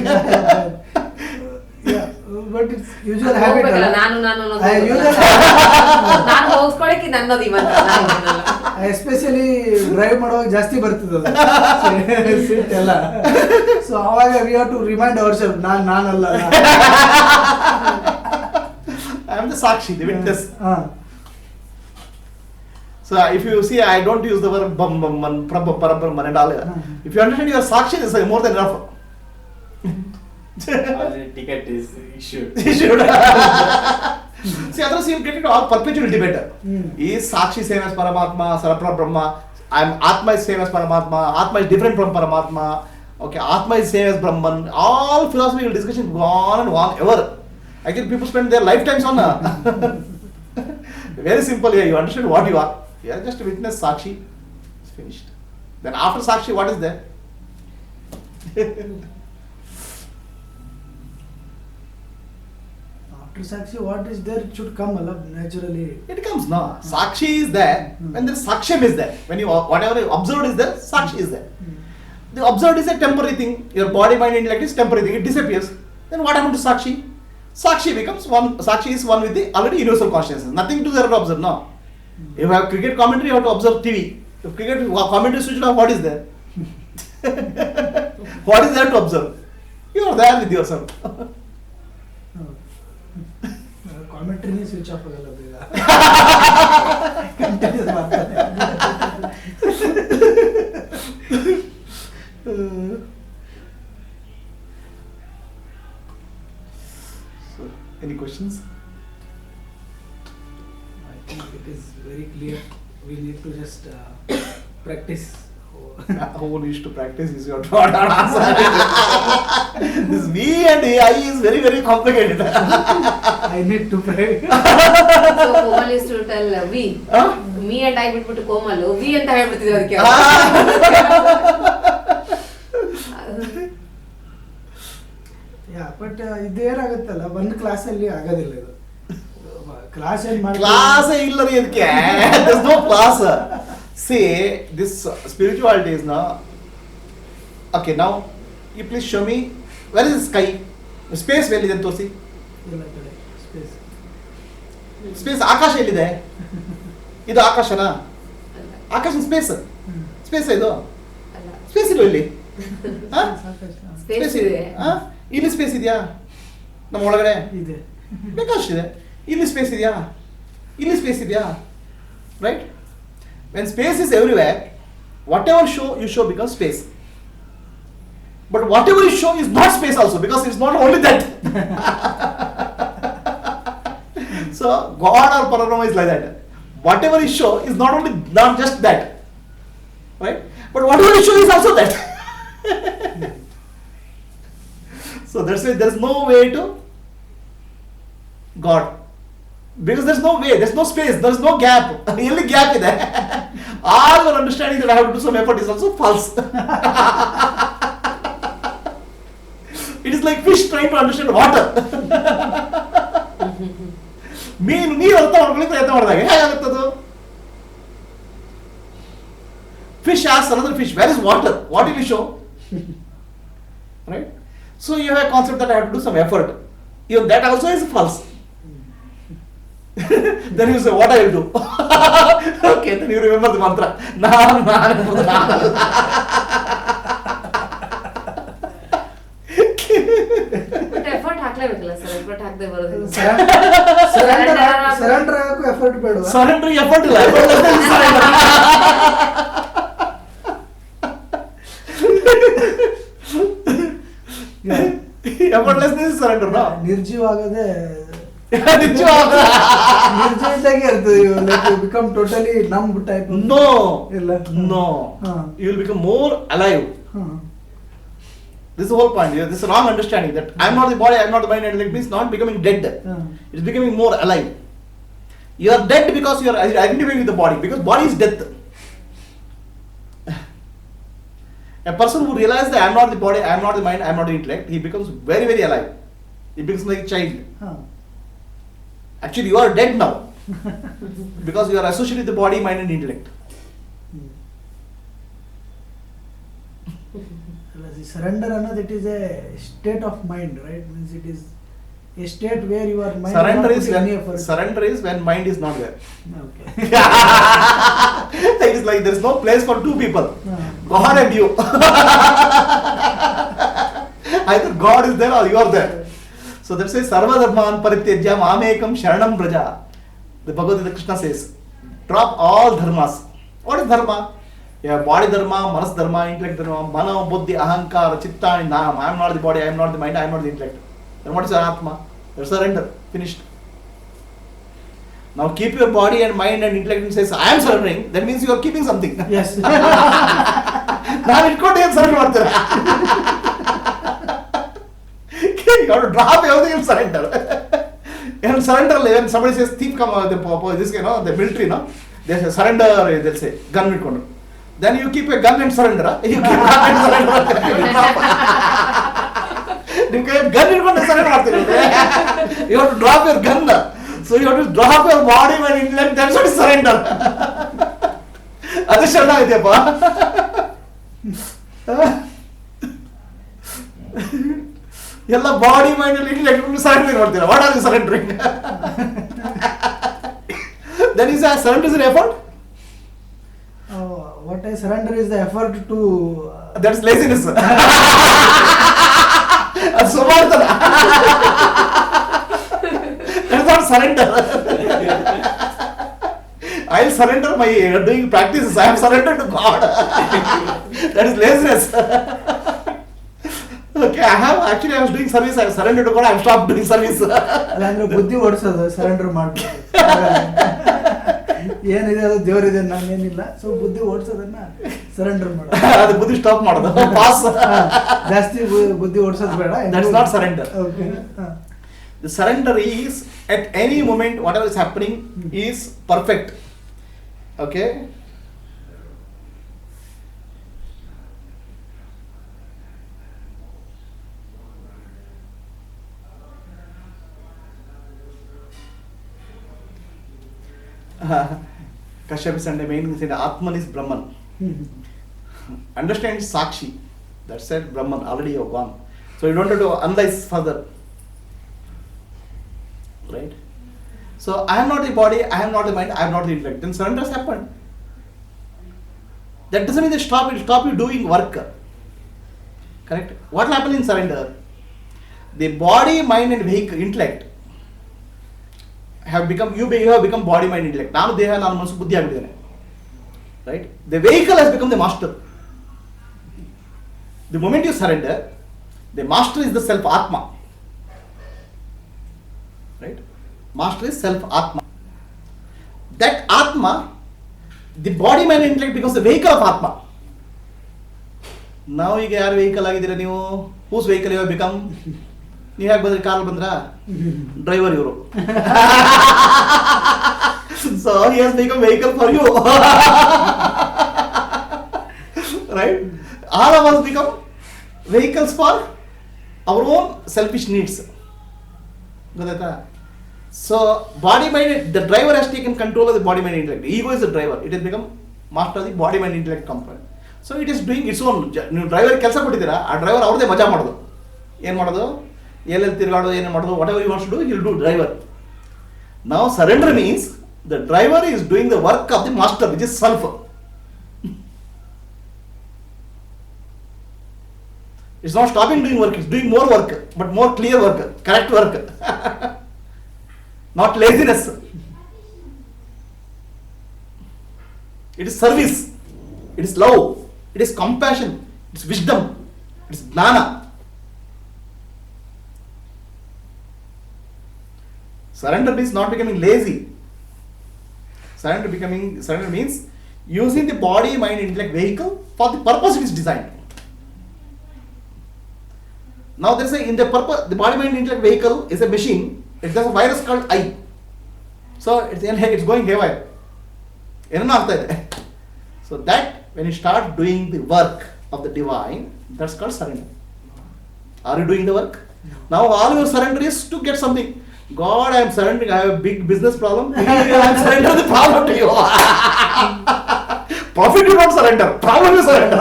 Yeah, but it's usual habit. ಹೋಗ್ಬೇಕಲ್ಲ, ಅಲ್ಲ? ನಾನು I usual ನಾನು ಹೋಗ್ಸ್ಕೊಳಕ್ಕೆ ನನ್ನದು ಇವತ್ತು especially drive ಮಾಡುವಾಗ ಜಾಸ್ತಿ ಬರ್ತದೆ ಸೀಟ್ ಎಲ್ಲ. ಸೊ ಅವಾಗ we have to remind ourself ನಾನಲ್ಲ. I am the Sakshi, the witness. So if you see, I don't use the word Brahman, Parabrahman and all. If you understand your Sakshi, this is more than enough. Already ticket is issued. You should. See, others you get into all perpetual debate. Is Sakshi same as Paramatma, Sarapra Brahma? Atma is same as Paramatma. Atma is different from Paramatma. Okay, Atma is same as Brahman. All philosophical discussion go on and on ever. Actually, people spend their lifetimes on. Very simple here. You understand what you are. You are just a witness, Sakshi. It's finished. Then after Sakshi, what is there? After Sakshi, what is there? It should come naturally. It comes now. Sakshi is there when there is Saksham is there. When you whatever you observed is there, Sakshi is there. The observed is a temporary thing. Your body, mind, intellect is temporary thing. It disappears. Then what happened to Sakshi? Sakshi becomes one. Sakshi is one with the already universal consciousness. Nothing to there to observe now. If you have cricket commentary, you have to observe TV. If cricket commentary switched off, what is there? What is there to observe? You are there with yourself. ಕಾಮೆಂಟ್ರಿನೇ switch off ಆಗಲ್ಲ ಬೇಗ. Continuous ಮಾಡ್ತಾರೆ. So, any questions? I think it is very clear. We need to just practice. Who needs to practice is your answer. This V and I is very, very complicated. I need to pray. So Komal used to tell we. Huh? Me and I ಬಿಟ್ಬಿಟ್ಟು Komal V ಅಂತ ಹೇಳ್ಬಿಡ್ತಿದ್ರು ಅದಕ್ಕೆ. But ಇದೇನಾಗುತ್ತಲ್ಲ ಒಂದು ಕ್ಲಾಸಲ್ಲಿ ಆಗೋದಿಲ್ಲ ಇದು. Class ಏನ್ ಮಾಡಿ Class ಇಲ್ಲ ರೀ ಇದಕ್ಕೆ. There's no class. See, this spirituality is now. Okay, now you please show me where is the sky? Space ಎಲ್ಲಿದೆ ಅಂತ ತೋರಿಸಿ. ಎಲ್ಲ ಕಡೆ ಸ್ಪೇಸ್. ಸ್ಪೇಸ್ ಆಕಾಶ ಎಲ್ಲಿದೆ? ಇದು ಆಕಾಶನಾ? ಆಕಾಶ ಸ್ಪೇಸ್. ಸ್ಪೇಸ್ ಇದು. ಅಲ್ಲ. ಸ್ಪೇಸ್ ಇಲ್ವಾ ಇಲ್ಲಿ? ಹಾ? ಸ್ಪೇಸ್ ಇದೆ. ಹಾ? ಇಲ್ಲಿ ಸ್ಪೇಸ್ ಇದೆಯಾ? ನಮ್ಮ ಒಳಗಡೆ ಇದೆ. ಬೇಕಾಷ್ಟಿದೆ. ಇಲ್ಲಿ ಸ್ಪೇಸ್ ಇದೆಯಾ? ಇಲ್ಲಿ ಸ್ಪೇಸ್ ಇದೆಯಾ? Right? When space is everywhere, whatever you show becomes space. But whatever you show is not space also, because it's not only that. So God or Parabrahma is like that. Whatever you show is not just that, right? But whatever you show is also that. So that's why there's no way to God. Because there's no way, there's no space, there's no gap. Only gap is there. All your understanding that I have to do some effort is also false. It is like fish trying to understand water. ನೀರು ಅರ್ಥ ಮಾಡ್ಕೊಳ್ಳಿ ಪ್ರಯತ್ನ ಮಾಡಿದಾಗ ಹೇಗಾಗುತ್ತದು? Fish asks another fish, where is water? What will you show? Right? So you have a concept that I have to do some effort. Even that also is false. Then you say, what I will do? Okay, then you remember the mantra. But effort ಹಾಕ್ಲೇಬೇಕಲ್ಲ sir, effort ಹಾಕದೆ ಬರೋದಿಲ್ಲ. Surrender ಆಗಕ್ಕೂ effort ಬೇಡ. Surrender effort ಇಲ್ಲ. Effortlessness is surrender, no? ನಿರ್ಜೀವ ಆಗದೆ ನಿಜವಾಗ ನಿರ್ಜೀವಿತಾಗೆ ಇರ್ತದೆ. You become totally ನಮ್ ಟೈಪ್. No. ಇಲ್ಲ. No. ಹಾ. You will become more alive. This is the whole point. This is wrong understanding that I am not the body, I am not the mind, and it means not becoming dead. It's becoming more alive. You are dead because you are identifying with the body, because body is death. A person who realizes that I am not the body, I am not the mind, I am not the intellect, he becomes very, very alive. He becomes like a child. Actually, you are dead now because you are associated with the body, mind, and intellect. Surrender ಅನ್ನೋದು it is a state of mind, right? Means it is a state where your mind Surrender is when mind is not there. Okay. It is like there is no place for two people, God and you. Either God is there or you are there. So that's why sarva dharman parityajya mamekam sharanam braja. The Bhagavad Gita Krishna says, drop all dharmas. What is dharma? Yeah, body dharma, manas dharma, intellect dharma, mano, buddhi, ahankara, chitta, and nam. I am not the body, I am not the mind, I am not the intellect. Then what is Atma? That's surrender. Finished. Now keep your body and mind and intellect and says, I am surrendering. That means you are keeping something. Yes. ನಾನು ಇಟ್ಕೊಂಡು ಏನು surrender ಮಾಡ್ತೀರಾ? Drop everything in surrender. And surrender, when somebody says thief come, this the military, no, they say surrender, they'll say gun ಇಟ್ಕೊಂಡು. Then you keep a gun and surrender. You keep gun and surrender. ನೀವು gun ಇಟ್ಕೊಂಡು surrender ಮಾಡ್ತೀರಿ. You have to drop your gun. So you have to drop your body when intellect, that's what is surrender. ಅದು ಶರಣ ಇದೆಯಪ್ಪ. ಎಲ್ಲ body mind ಅಲ್ಲಿ intellect surrender ಮಾಡ್ತೀರಾ. What are you surrendering? That is surrender is an effort. What I surrender is the effort to. That's laziness. ಅದು ಸುಮಾರ್ತನ. That's not surrender. I'll surrender my doing practices. I have surrendered to God. That is laziness. Okay, I was doing service. I have surrendered to God. I have stopped doing service. ಅದಂದ್ರೆ ಬುದ್ಧಿ ಓಡಿಸೋದು surrender ಮಾಡ್ಬೋದು. ಏನಿದೆ ಅದು ದೇವರಿದೆ, ನಾನೇನಿಲ್ಲ. So ಬುದ್ಧಿ ಓಡಿಸೋದನ್ನ surrender ಮಾಡೋದು. ಅದು ಬುದ್ಧಿ stop ಮಾಡೋದು. ಪಾಸ್. ಜಾಸ್ತಿ ಬುದ್ಧಿ ಓಡಿಸೋದು ಬೇಡ. That's not surrender. Okay. The surrender is at any moment whatever is happening is perfect. Okay. Kashyap Sunday main said Atman is Brahman. Understand it's Sakshi. That said Brahman, already you have gone. So you don't have to analyze further. Right? So I am not the body, I am not the mind, I am not the intellect. Then surrender has happened. That doesn't mean they stop you doing work. Correct? What will happen in surrender? The body, mind and vehicle, intellect have become, you have become body, mind, intellect. Now they have manasu buddhi agidane. Right? The vehicle has become the master. The moment you surrender, the master is the self Atma. Right? Master is self Atma. That Atma, the body, mind, and intellect becomes the vehicle of Atma. Now you get vehicle agidira ನೀವು. Whose vehicle you have become? ನೀವು ಯಾಕೆ ಬಂದ್ರಿ? Car ಬಂದ್ರಾ? Driver ಇವರು. So he has become vehicle for you. Right? All of us become vehicles for our own selfish needs. ಗೊತ್ತಾಯ್ತಾ? So body mind, the driver has taken control of the body mind intellect. Ego is the driver. It has become master of the body mind intellect component. So it is doing its own. ನೀವು driver ಕೆಲಸ ಕೊಟ್ಟಿದ್ದೀರಾ, ಆ driver ಅವ್ರದೇ ಮಜಾ ಮಾಡೋದು. ಏನು ಮಾಡೋದು? ಎಲ್ಲೆಲ್ಲಿ ತಿರುಗಾಡೋದು, ಏನು ಮಾಡೋದು, whatever you wants to do, he'll do driver. Now surrender means the driver is doing the work of the master, which is self. It's not stopping doing work, it's doing more work, but more clear work, correct work. Not laziness. It is service, it is love, it is compassion, it is wisdom, it is jnana. Surrender means not becoming lazy. Surrender means using the body, mind, intellect vehicle for the purpose it is designed. Now there is in the purpose, the body, mind, intellect vehicle is a machine. It has a virus called I. So it's going haywire. So that when you start doing the work of the divine, that's called surrender. Are you doing the work? Now all your surrender is to get something. God, I am surrendering. I have a big business problem. I am surrendering the problem to you. Profit you don't surrender. Problem you surrender.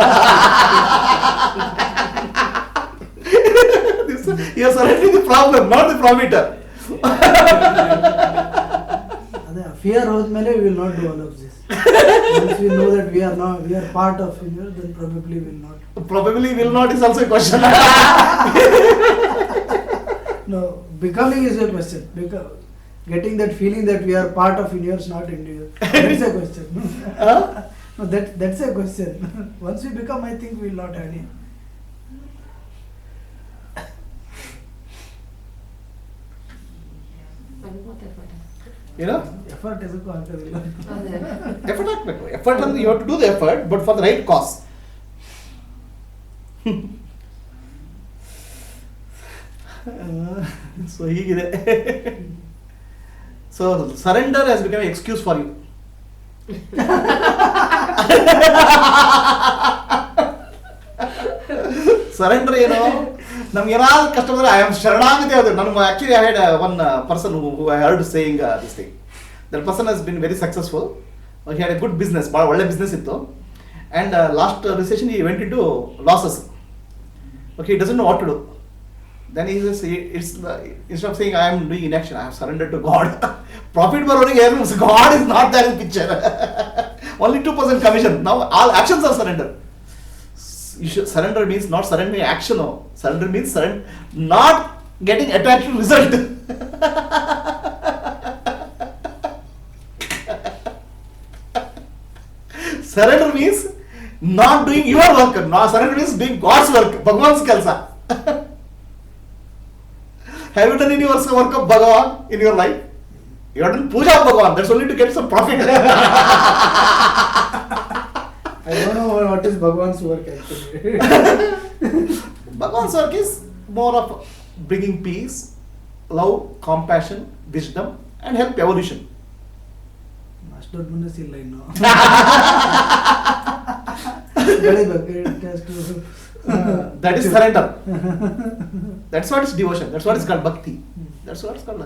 You are surrendering the problem, not the profiter. ಅದೇ fear ಹೋದ್ಮೇಲೆ we will not do all of this. Once we know that we are part of universe, then probably will not. Probably will not is also a question. No, becoming is a question. Getting that feeling that we are part of universe, not individual. That's a question. No, that's a question. Once we become, I think we will not have any. Effort ಎದಕ್ಕೂ ಹಾಕೋದಿಲ್ಲ. effort ಹಾಕ್ಬೇಕು. Effort ಅಂದ್ರೆ you have to do the effort, but for the right cause. So ಹೀಗಿದೆ. So surrender has become excuse for you. Surrender ಏನು, ನಮ್ಗೆ ಏನಾದ್ರು ಕಷ್ಟ ಬಂದ್ರೆ I am ಶರಣಾಗತಿ ಅದು. ನಾನು actually I had one person who I heard saying this thing. That person has been very successful. He had a good business, ಭಾಳ ಒಳ್ಳೆ ಬಿಸ್ನೆಸ್ ಇತ್ತು. And last recession he went into losses. Okay, he doesn't know what to do. Then he says, instead of saying I am doing inaction, I have surrendered to God. Profit per running airlines, God is not there in the picture. Only 2% commission. Now all actions are surrender. Surrender means not surrendering action. No. Surrender means not getting attached to result. Surrender means not doing your work. No, surrender means doing God's work. Bhagavan's kalsa. Have you done any work of Bhagavan in your life? You have done puja of Bhagavan. That's only to get some profit. I don't know what is Bhagwan's work actually. Bhagavan's work is more of bringing peace, love, compassion, wisdom, and help evolution. ಅಷ್ಟು ದೊಡ್ಡ ಮನಸ್ಸಿಲ್ಲ ಇನ್ನು. That is surrender. That's what is devotion. That's what is called bhakti. That's what is called.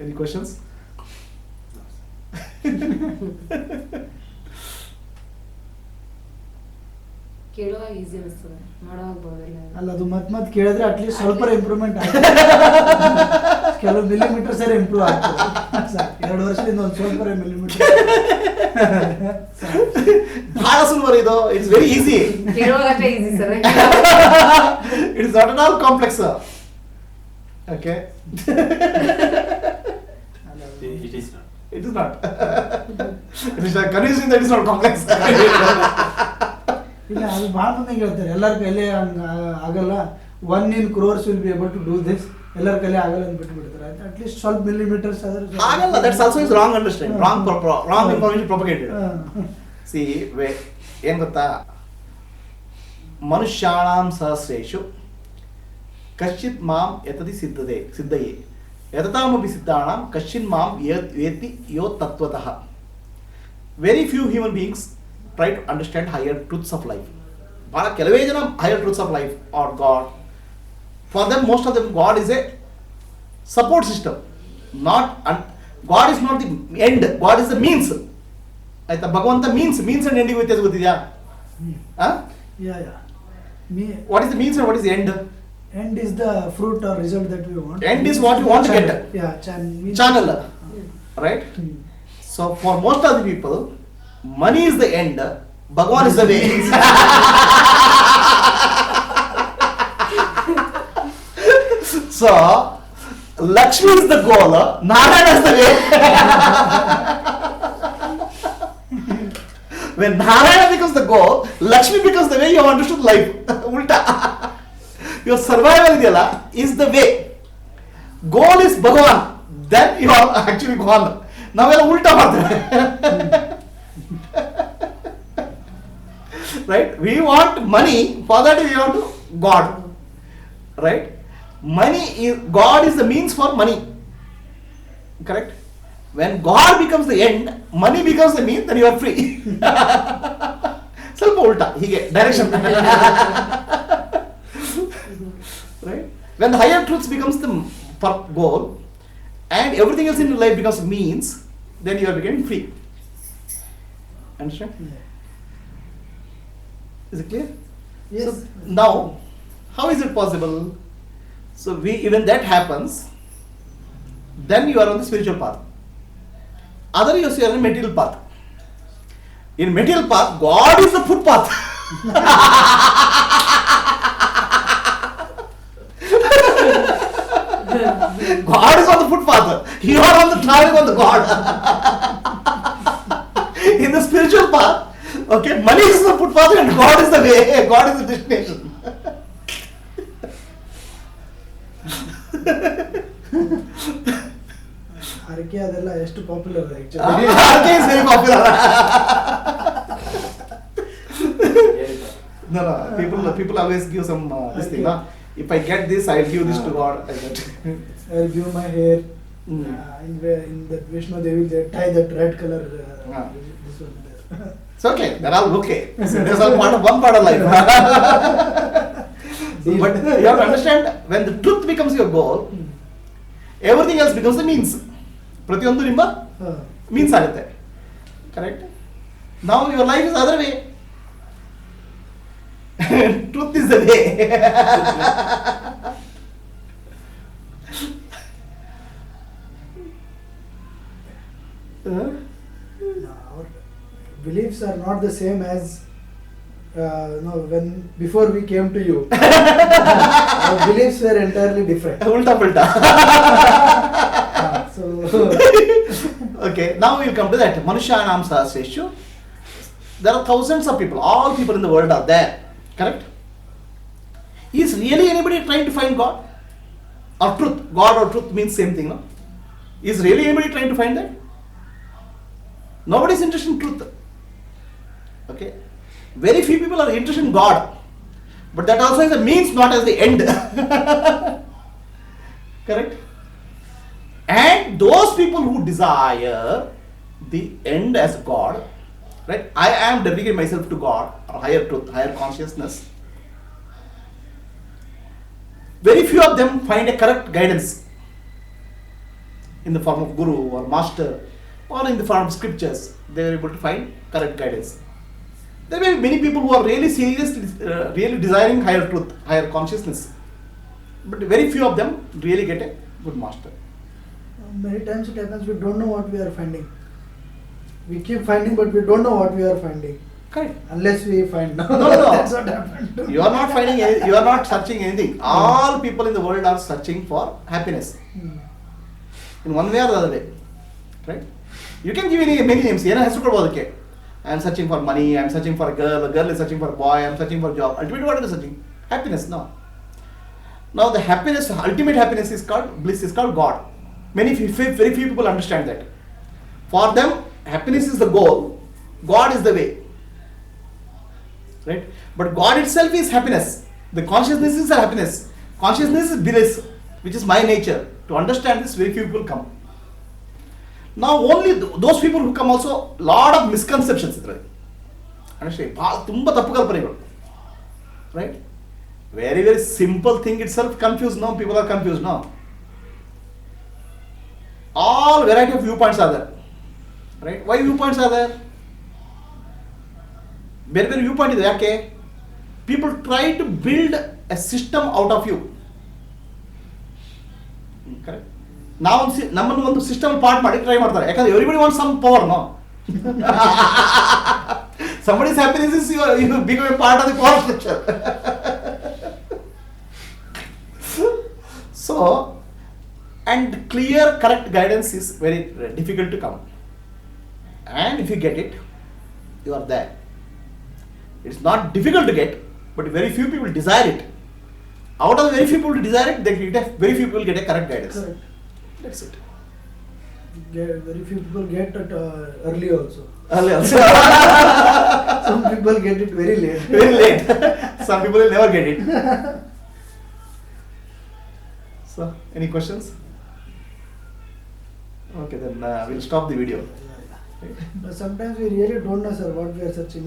Any questions? ಕೇಳುವಾಗ easy ಅನಿಸ್ತದೆ, ಮಾಡುವಾಗ ಬರೋದಿಲ್ಲ. ಅಲ್ಲ, ಅದು ಮತ್ ಕೇಳಿದ್ರೆ ಅಟ್ಲೀಸ್ಟ್ ಸ್ವಲ್ಪ ಇಂಪ್ರೂವ್ಮೆಂಟ್ ಆಗುತ್ತೆ. ಕೆಲವು ಮಿಲಿಮೀಟರ್ ಸರಿ ಇಂಪ್ರೂವ್ ಆಗ್ತದೆ. 2 ವರ್ಷದಿಂದ ಒಂದು ಸ್ವಲ್ಪ ಮಿಲಿಮೀಟರ್. ಬಹಳ ಸುಲಭ ಇದು. It's very easy. ಕೇಳುವಾಗ easy sir. It is not at all complex. Okay. It is not. It is not. It is convincing that it is not complex. ಇಲ್ಲ, ಅದು ಭಾಳ ಮಂದಿ ಹೇಳ್ತಾರೆ ಎಲ್ಲರ ಕೈಲೇ ಹಂಗೆ ಆಗಲ್ಲ. 1 in crores will be able to do this. ಎಲ್ಲರ ಕೈಲೇ ಆಗಲ್ಲ ಅಂತ ಬಿಟ್ಬಿಡ್ತಾರೆ. ಅಟ್ಲೀಸ್ಟ್ ಸ್ವಲ್ಪ ಮಿಲಿಮೀಟರ್ಸ್ ಆದ್ರೆ ಆಗಲ್ಲ. That's also is wrong understanding. Wrong information propagated. See, ಏನ್ ಗೊತ್ತಾ, ಮನುಷ್ಯಾಣಾಂ ಸಹಸ್ರೇಷು ಕಶ್ಚಿತ್ ಮಾಂ ಯತತಿ ಸಿದ್ಧಯೇ ಯತತಾಮಪಿ ಸಿದ್ಧಾಣಾಂ ಕಶ್ಚಿನ್ ಮಾಂ ವೇತ್ತಿ ಯೋ ತತ್ವತಃ. Very few human beings try to understand higher truths of life. ಬಹಳ ಕೆಲವೇ ಜನ higher truths of life or God. For them, most of them, God is a support system. God is not the end. God is the means. ಆಯ್ತಾ, ಭಗವಂತ means and ಎಂಡಿಗೆ ವ್ಯತ್ಯಾಸ ಗೊತ್ತಿದೆಯಾ? What is the means and what is the end? End is the fruit or result that we want. End is what you want to get. Yeah, Channel. Right? So for most of the people, money is the end, Bhagavan is the way. So Lakshmi is the goal, Narayana is the way. When Narayana becomes the goal, Lakshmi becomes the way. You have understood life. Ulta. Your survival is the way. Goal is Bhagavan. Then you are actually gone. ನಾವೆಲ್ಲ ಉಲ್ಟಾ ಮಾಡ್ತೇವೆ. Right? We want money, for that we want to God. Right? God is the means for money. Correct? When God becomes the end, money becomes the means, then you are free. ಸ್ವಲ್ಪ ಉಲ್ಟಾ ಹೀಗೆ direction. Right? When the higher truths becomes the goal and everything else in your life becomes means, then you are becoming free. Understand? Is it clear? Yes. So now, how is it possible? So when that happens, then you are on the spiritual path. Otherwise you are on the material path. In material path, God is the footpath. God is on the footpath. You are on the traveling on the God. In the spiritual path, okay, money is the footpath and God is the way. God is the destination. ಹರಕೆ ಅದೆಲ್ಲ ಎಷ್ಟು popular Arke is very popular. No, no. People always give some this thing. No? If I get this, I'll give this to God. Like that. I'll give my hair. Mm. In that Vishnu Devi, they tie that red color. Ah. This one there. It's okay. They're all okay. There's all one part of life. But you have to understand, when the truth becomes your goal, everything else becomes the means. ಪ್ರತಿಯೊಂದು ನಿಮ್ಮ means ಆಗುತ್ತೆ. Correct? Now your life is other way. Truth is the way. Our beliefs are not the same as no, when before we came to you. Our beliefs were entirely different. Ulta pulta. So Okay, now we'll come to that. Manushanam Sahasreshu. There are thousands of people. All people in the world are there. Correct? Is really anybody trying to find God? Or truth? God or truth means same thing, no? Is really anybody trying to find that? Nobody is interested in truth. Okay? Very few people are interested in God. But that also is a means, not as the end. Correct? And those people who desire the end as God, right? I am dedicating myself to God, or higher truth, higher consciousness. Very few of them find a correct guidance in the form of guru or master, or in the form of scriptures. They are able to find correct guidance. There may be many people who are really seriously, really desiring higher truth, higher consciousness. But very few of them really get a good master. many times it happens we don't know what we are finding. We keep finding, but we don't know what we are finding. Correct. Unless we find. No. That's what happened. You are not finding, you are not searching anything. All people in the world are searching for happiness. Hmm. In one way or the other way. Right? You can give many names. I am searching for money, I am searching for a girl is searching for a boy, I am searching for a job. Ultimately, what are you searching? Happiness, no. Now the happiness, ultimate happiness is called, bliss is called God. Very few people understand that. For them, happiness is the goal, God is the way. Right? But God itself is happiness. The consciousness is the happiness. Consciousness is bliss, which is my nature. To understand this, very few people come. Now only those people who come also, lot of misconceptions idರಲ್ಲಿ. Understand? ತುಂಬ ತಪ್ಪು ಕಲ್ಪನೆಗಳು. Right? Very simple thing itself confused now. People are confused now. All variety of viewpoints are there. Right? Why viewpoints are there? ಬೇರೆ viewpoint ಇದೆ ಯಾಕೆ? People try to build a system out of you. Correct? ನಾವು ನಮ್ಮನ್ನು ಒಂದು system part ಮಾಡಿ try ಮಾಡ್ತಾರೆ. ಯಾಕಂದ್ರೆ everybody wants some power, no? Somebody's happiness is you become a part of the power structure. So, and clear, correct guidance is very difficult to come. And if you get it, you are there. It's not difficult to get, but very few people desire it. Out of the very few people who desire it, very few people get a correct guidance. Correct. That's it. Very few people get it early also. Early also. Some people get it very late. Very late. Some people will never get it. So, any questions? Okay, then we'll stop the video. But sometimes we really don't know, sir, what we are searching.